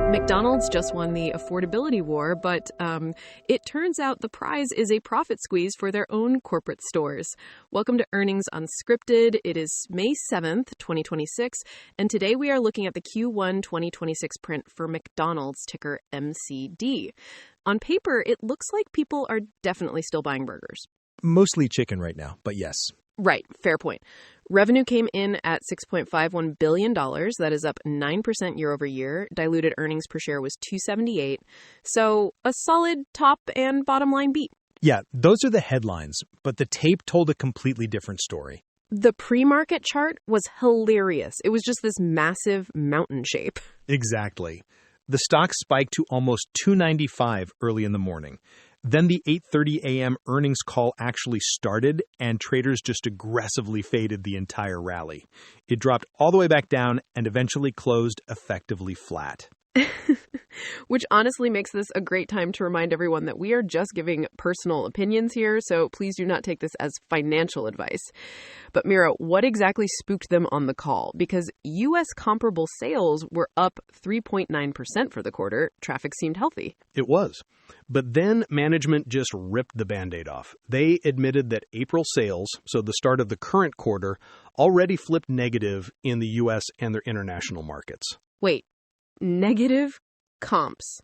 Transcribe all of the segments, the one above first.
McDonald's just won the affordability war, but it turns out the prize is a profit squeeze for their own corporate stores. Welcome to Earnings Unscripted. It is May 7th, 2026, and today we are looking at the Q1 2026 print for McDonald's, ticker MCD. On paper, it looks like people are definitely still buying burgers. Mostly chicken right now, but yes. Right, fair point. Revenue came in at $6.51 billion. That is up 9% year over year. Diluted earnings per share was $2.78. So a solid top and bottom line beat. Yeah, those are the headlines, but the tape told a completely different story. The pre-market chart was hilarious. It was just this massive mountain shape. Exactly. The stock spiked to almost $2.95 early in the morning. Then the 8:30 a.m. earnings call actually started, and traders just aggressively faded the entire rally. It dropped all the way back down and eventually closed effectively flat. Which honestly makes this a great time to remind everyone that we are just giving personal opinions here, so please do not take this as financial advice. But Mira, what exactly spooked them on the call? Because U.S. comparable sales were up 3.9% for the quarter. Traffic seemed healthy. It was. But then management just ripped the Band-Aid off. They admitted that April sales, so the start of the current quarter, already flipped negative in the U.S. and their international markets. Wait. Negative comps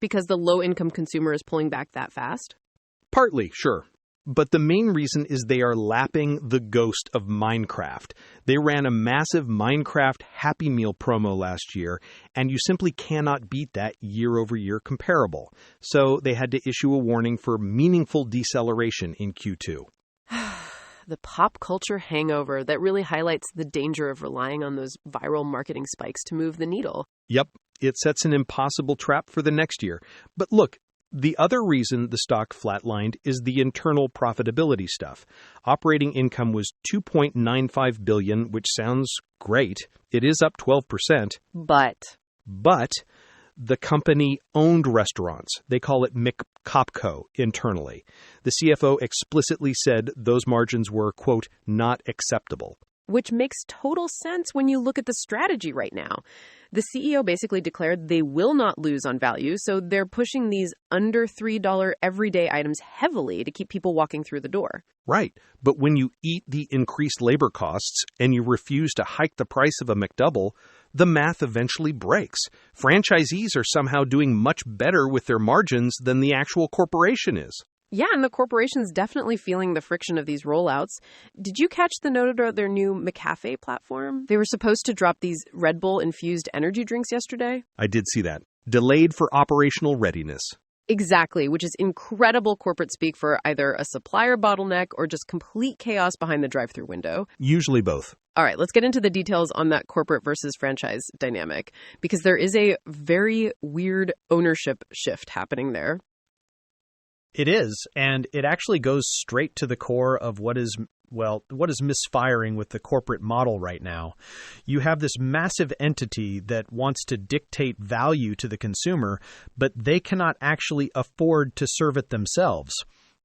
because the low-income consumer is pulling back that fast? Partly, sure. But the main reason is they are lapping the ghost of Minecraft. They ran a massive Minecraft Happy Meal promo last year, and you simply cannot beat that year-over-year comparable. So they had to issue a warning for meaningful deceleration in Q2. The pop culture hangover that really highlights the danger of relying on those viral marketing spikes to move the needle. Yep, it sets an impossible trap for the next year. But look, the other reason the stock flatlined is the internal profitability stuff. Operating income was $2.95 billion, which sounds great. It is up 12%. But the company owned restaurants. They call it McCopco internally. The CFO explicitly said those margins were, quote, not acceptable. Which makes total sense when you look at the strategy right now. The CEO basically declared they will not lose on value, so they're pushing these under $3 everyday items heavily to keep people walking through the door. Right. But when you eat the increased labor costs and you refuse to hike the price of a McDouble, the math eventually breaks. Franchisees are somehow doing much better with their margins than the actual corporation is. Yeah, and the corporation's definitely feeling the friction of these rollouts. Did you catch the note about their new McCafe platform? They were supposed to drop these Red Bull-infused energy drinks yesterday. I did see that. Delayed for operational readiness. Exactly, which is incredible corporate speak for either a supplier bottleneck or just complete chaos behind the drive-thru window. Usually both. All right, let's get into the details on that corporate versus franchise dynamic, because there is a very weird ownership shift happening there. It is, and it actually goes straight to the core of what is misfiring with the corporate model right now. You have this massive entity that wants to dictate value to the consumer, but they cannot actually afford to serve it themselves.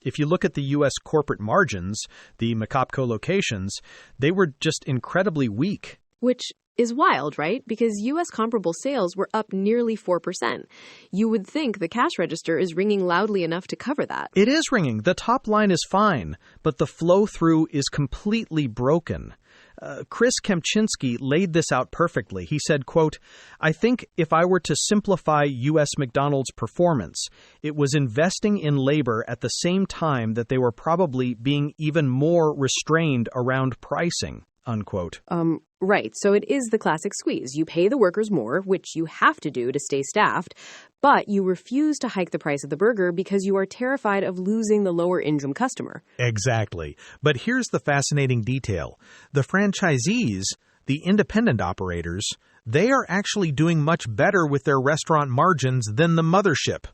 If you look at the U.S. corporate margins, the McCopco locations, they were just incredibly weak. Which is wild, right? Because U.S. comparable sales were up nearly 4%. You would think the cash register is ringing loudly enough to cover that. It is ringing. The top line is fine, but the flow-through is completely broken. Chris Kempczinski laid this out perfectly. He said, quote, I think if I were to simplify U.S. McDonald's performance, it was investing in labor at the same time that they were probably being even more restrained around pricing, unquote. Right. So it is the classic squeeze. You pay the workers more, which you have to do to stay staffed, but you refuse to hike the price of the burger because you are terrified of losing the lower income customer. Exactly. But here's the fascinating detail. The franchisees, the independent operators, they are actually doing much better with their restaurant margins than the mothership.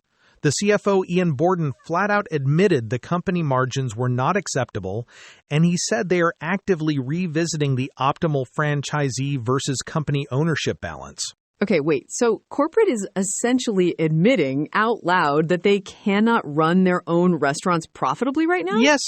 The CFO, Ian Borden, flat out admitted the company margins were not acceptable, and he said they are actively revisiting the optimal franchisee versus company ownership balance. Okay, wait. So corporate is essentially admitting out loud that they cannot run their own restaurants profitably right now? Yes,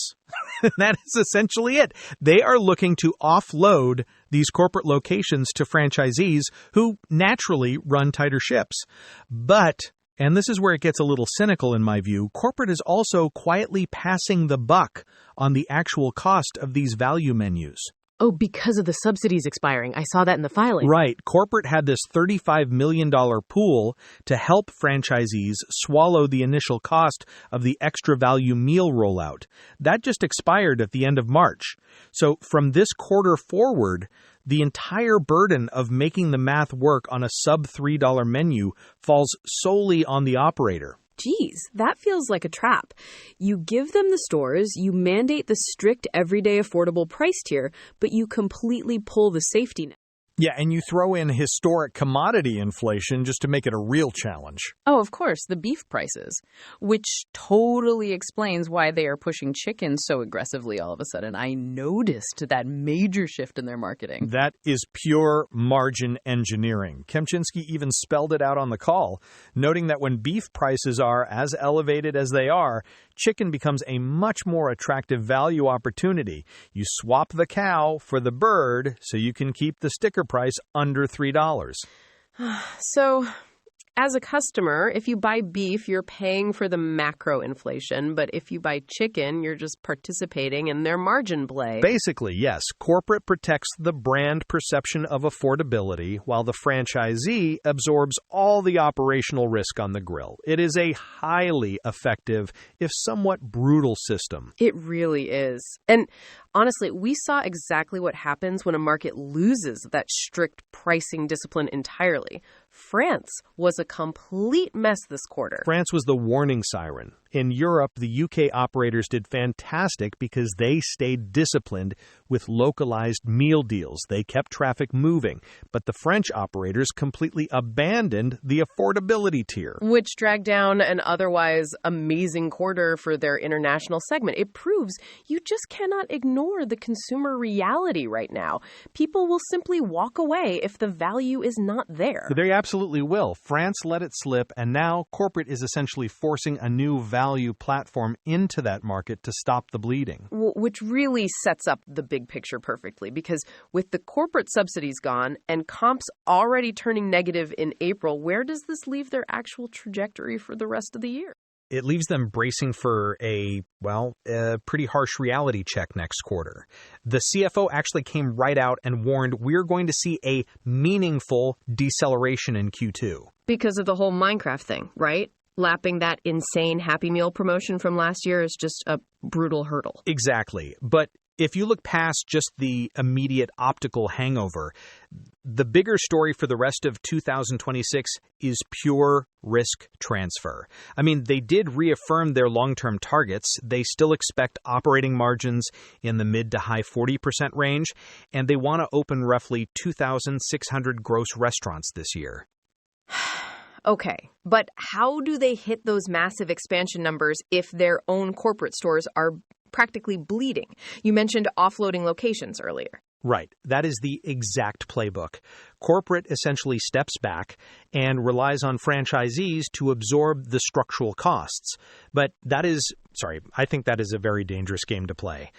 that is essentially it. They are looking to offload these corporate locations to franchisees who naturally run tighter ships. But, and this is where it gets a little cynical in my view, corporate is also quietly passing the buck on the actual cost of these value menus. Oh, because of the subsidies expiring. I saw that in the filing. Right. Corporate had this $35 million pool to help franchisees swallow the initial cost of the extra value meal rollout. That just expired at the end of March. So from this quarter forward, the entire burden of making the math work on a sub $3 menu falls solely on the operator. Geez, that feels like a trap. You give them the stores, you mandate the strict everyday affordable price tier, but you completely pull the safety net. Yeah, and you throw in historic commodity inflation just to make it a real challenge. Oh, of course, the beef prices, which totally explains why they are pushing chicken so aggressively all of a sudden. I noticed that major shift in their marketing. That is pure margin engineering. Kempczynski even spelled it out on the call, noting that when beef prices are as elevated as they are, chicken becomes a much more attractive value opportunity. You swap the cow for the bird so you can keep the sticker price under $3. So, as a customer, if you buy beef, you're paying for the macro inflation, but if you buy chicken, you're just participating in their margin play. Basically, yes, corporate protects the brand perception of affordability, while the franchisee absorbs all the operational risk on the grill. It is a highly effective, if somewhat brutal system. It really is. And honestly, we saw exactly what happens when a market loses that strict pricing discipline entirely. France was a complete mess this quarter. France was the warning siren. In Europe, the UK operators did fantastic because they stayed disciplined with localized meal deals. They kept traffic moving. But the French operators completely abandoned the affordability tier, which dragged down an otherwise amazing quarter for their international segment. It proves you just cannot ignore the consumer reality right now. People will simply walk away if the value is not there. They absolutely will. France let it slip, and now corporate is essentially forcing a new value platform into that market to stop the bleeding. Which really sets up the big picture perfectly, because with the corporate subsidies gone and comps already turning negative in April, where does this leave their actual trajectory for the rest of the year? It leaves them bracing for a pretty harsh reality check next quarter. The CFO actually came right out and warned we're going to see a meaningful deceleration in Q2. Because of the whole Minecraft thing, right? Lapping that insane Happy Meal promotion from last year is just a brutal hurdle. Exactly. But if you look past just the immediate optical hangover, the bigger story for the rest of 2026 is pure risk transfer. I mean, they did reaffirm their long-term targets. They still expect operating margins in the mid to high 40% range, and they want to open roughly 2,600 gross restaurants this year. Okay, but how do they hit those massive expansion numbers if their own corporate stores are practically bleeding? You mentioned offloading locations earlier. Right. That is the exact playbook. Corporate essentially steps back and relies on franchisees to absorb the structural costs. But I think that is a very dangerous game to play.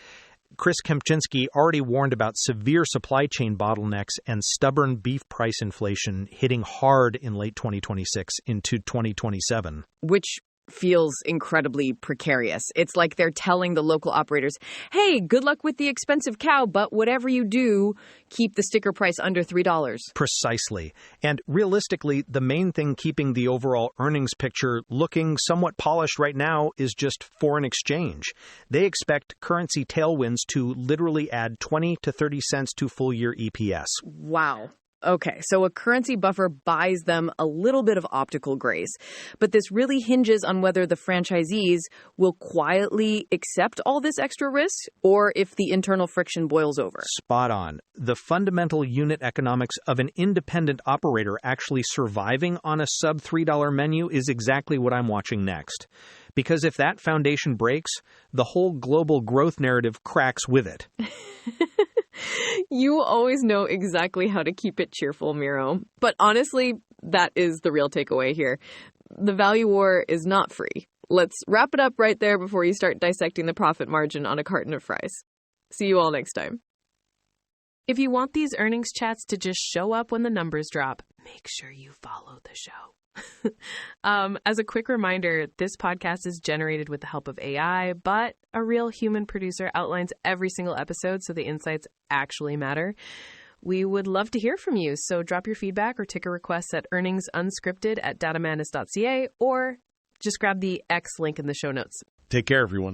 Chris Kempczynski already warned about severe supply chain bottlenecks and stubborn beef price inflation hitting hard in late 2026 into 2027. Which feels incredibly precarious. It's like they're telling the local operators, hey, good luck with the expensive cow, but whatever you do, keep the sticker price under $3. Precisely. And realistically, the main thing keeping the overall earnings picture looking somewhat polished right now is just foreign exchange. They expect currency tailwinds to literally add 20 to 30 cents to full-year EPS. Wow. Okay, so a currency buffer buys them a little bit of optical grace, but this really hinges on whether the franchisees will quietly accept all this extra risk or if the internal friction boils over. Spot on. The fundamental unit economics of an independent operator actually surviving on a sub $3 menu is exactly what I'm watching next. Because if that foundation breaks, the whole global growth narrative cracks with it. You always know exactly how to keep it cheerful, Miro. But honestly, that is the real takeaway here. The value war is not free. Let's wrap it up right there before you start dissecting the profit margin on a carton of fries. See you all next time. If you want these earnings chats to just show up when the numbers drop, make sure you follow the show. As a quick reminder, this podcast is generated with the help of AI, but a real human producer outlines every single episode so the insights actually matter. We would love to hear from you, so drop your feedback or ticker requests at earningsunscripted@datamadness.ca or just grab the X link in the show notes. Take care, everyone.